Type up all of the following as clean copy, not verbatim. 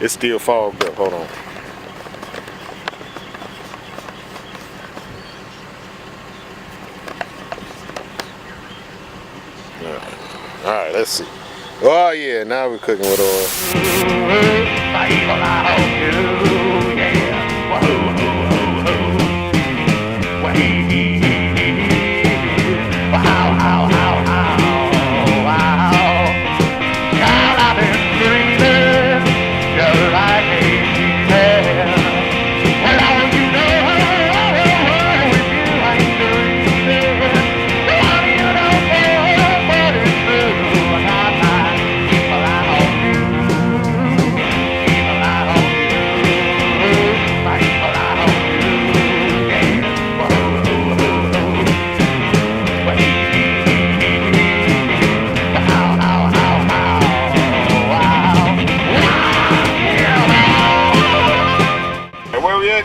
It's still fogged up. Hold on. Yeah. All right, let's see. Oh yeah, now we're cooking with oil.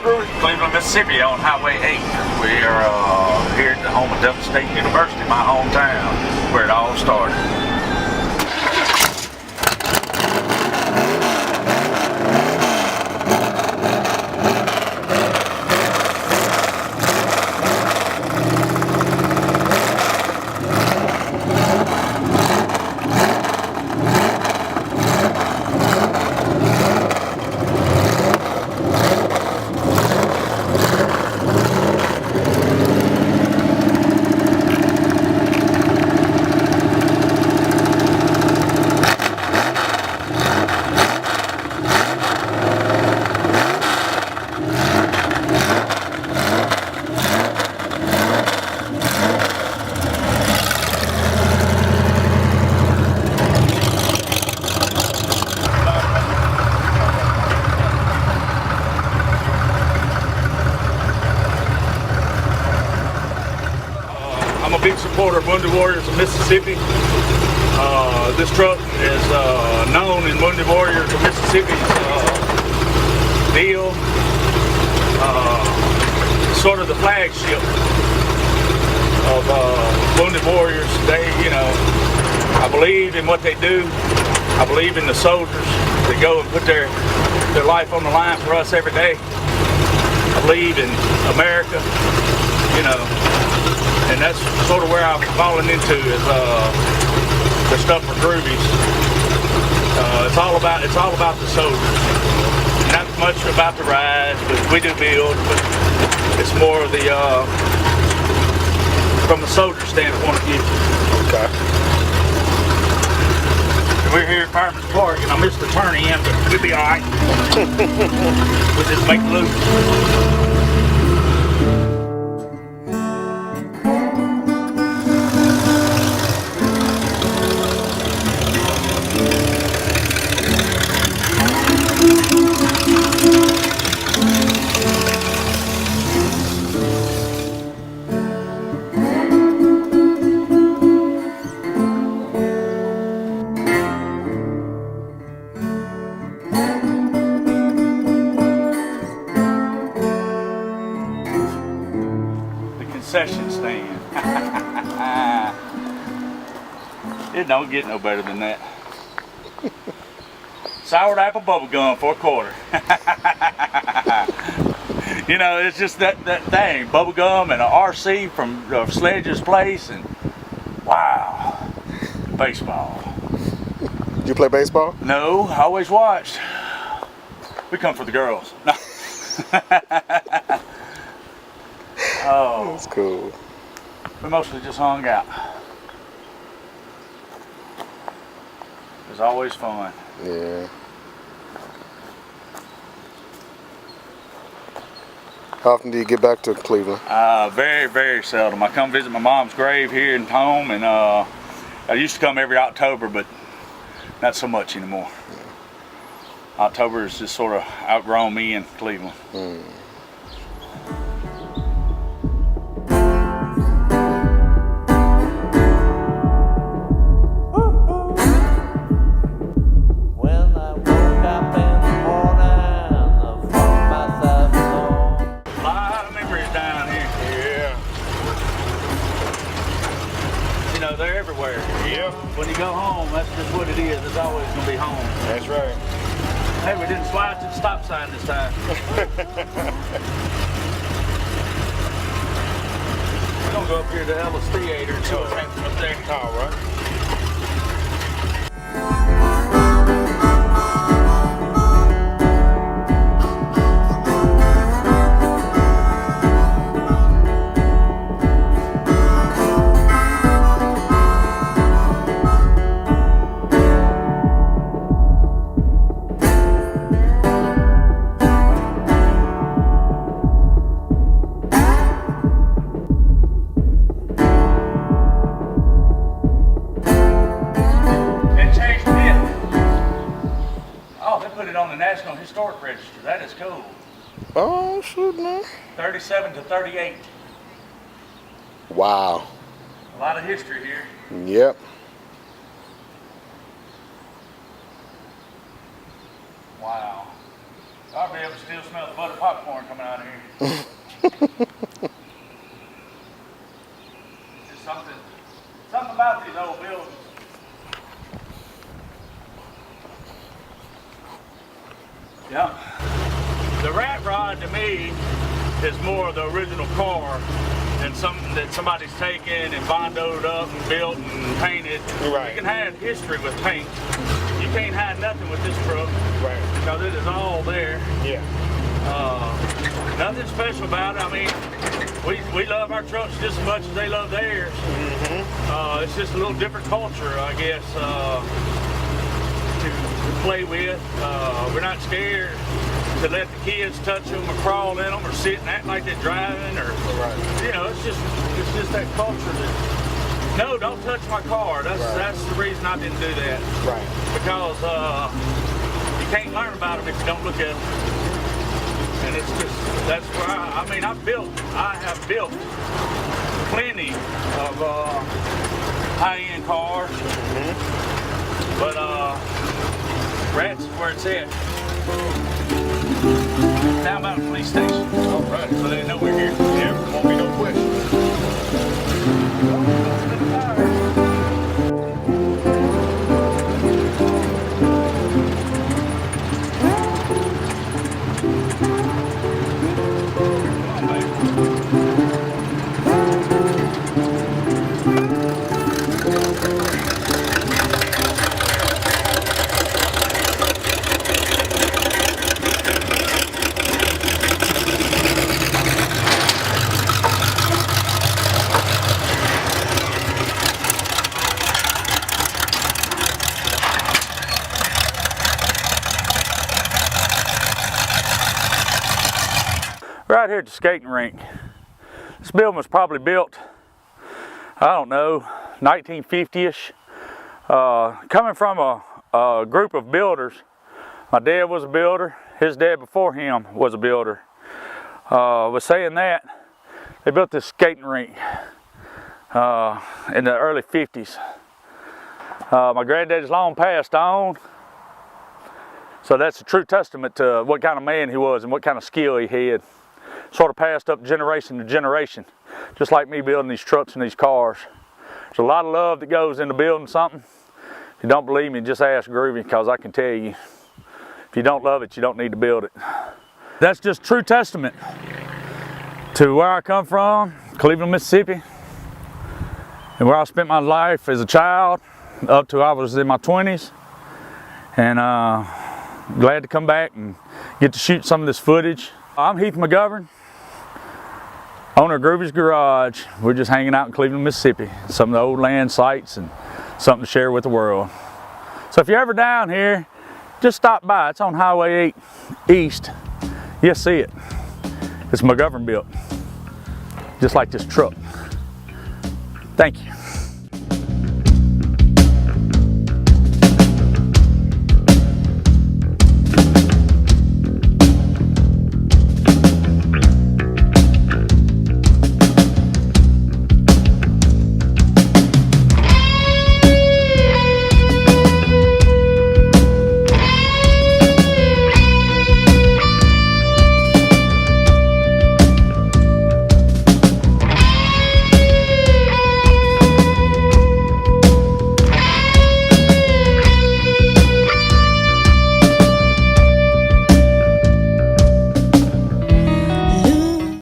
Groovy? Cleveland, Mississippi on Highway 8. We are here at the home of Delta State University, my hometown, where it all started. I'm a big supporter of Wounded Warriors of Mississippi. This truck is known in Wounded Warriors of Mississippi's deal. Sort of the flagship of Wounded Warriors. They, I believe in what they do. I believe in the soldiers that go and put their life on the line for us every day. I believe in America, and that's sort of where I'm falling into is the stuff for Groovies. It's all about the soldiers. Not much about the rides, but we do build, but it's more of the from the soldier standpoint of view. Okay. We're here at Fireman's Park, and I missed the turn in, but we'll be all right. We'll just make loose. Concession stand. It don't get no better than that. Soured apple bubble gum for a quarter. It's just that thing. Bubble gum and an RC from Sledge's place, and wow, baseball. Did you play baseball? No, I always watched. We come for the girls. No. Oh, that's cool. We mostly just hung out. It was always fun. Yeah. How often do you get back to Cleveland? Very, very seldom. I come visit my mom's grave here in home, and I used to come every October, but not so much anymore. Yeah. October has just sort of outgrown me in Cleveland. They're everywhere. Yeah. When you go home, that's just what it is. It's always going to be home. That's right. Hey, we didn't slide to the stop sign this time. We're gonna go up here to Ellis Theater and see what's happening up there. All right. On the National Historic Register. That is cool. Oh, shoot, man. 37 to 38. Wow. A lot of history here. Yep. Wow. I'll be able to still smell the butter popcorn coming out of here. Just something about these old buildings. Yeah. The rat rod to me is more of the original car than something that somebody's taken and bondoed up and built and painted. Right. You can have history with paint. You can't hide nothing with this truck. Right. Because it is all there. Yeah. Nothing special about it. I mean, we love our trucks just as much as they love theirs. Mm-hmm. It's just a little different culture, I guess. To play with. We're not scared to let the kids touch them or crawl in them or sit and act like they're driving or, you know, it's just that culture that, no, don't touch my car. That's the reason I didn't do that. Right. Because you can't learn about them if you don't look at them. And it's just, that's where I have built plenty of high-end cars. Mm-hmm. But rats is where it's at. Down by the police station. All right, so they know we're here. Yeah, there won't be no question. Right here at the skating rink. This building was probably built, I don't know, 1950-ish. Coming from a group of builders. My dad was a builder. His dad before him was a builder. Was saying that they built this skating rink in the early 50s. My granddad's long passed on. So that's a true testament to what kind of man he was and what kind of skill he had. Sort of passed up generation to generation, just like me building these trucks and these cars. There's a lot of love that goes into building something. If you don't believe me, just ask Groovy, because I can tell you, if you don't love it, you don't need to build it. That's just true testament to where I come from, Cleveland, Mississippi, and where I spent my life as a child up to I was in my 20s. And glad to come back and get to shoot some of this footage. I'm Heath McGovern, owner of Groovy's Garage. We're just hanging out in Cleveland, Mississippi. Some of the old land sites and something to share with the world. So if you're ever down here, just stop by. It's on Highway 8 East. You'll see it. It's McGovern built, just like this truck. Thank you.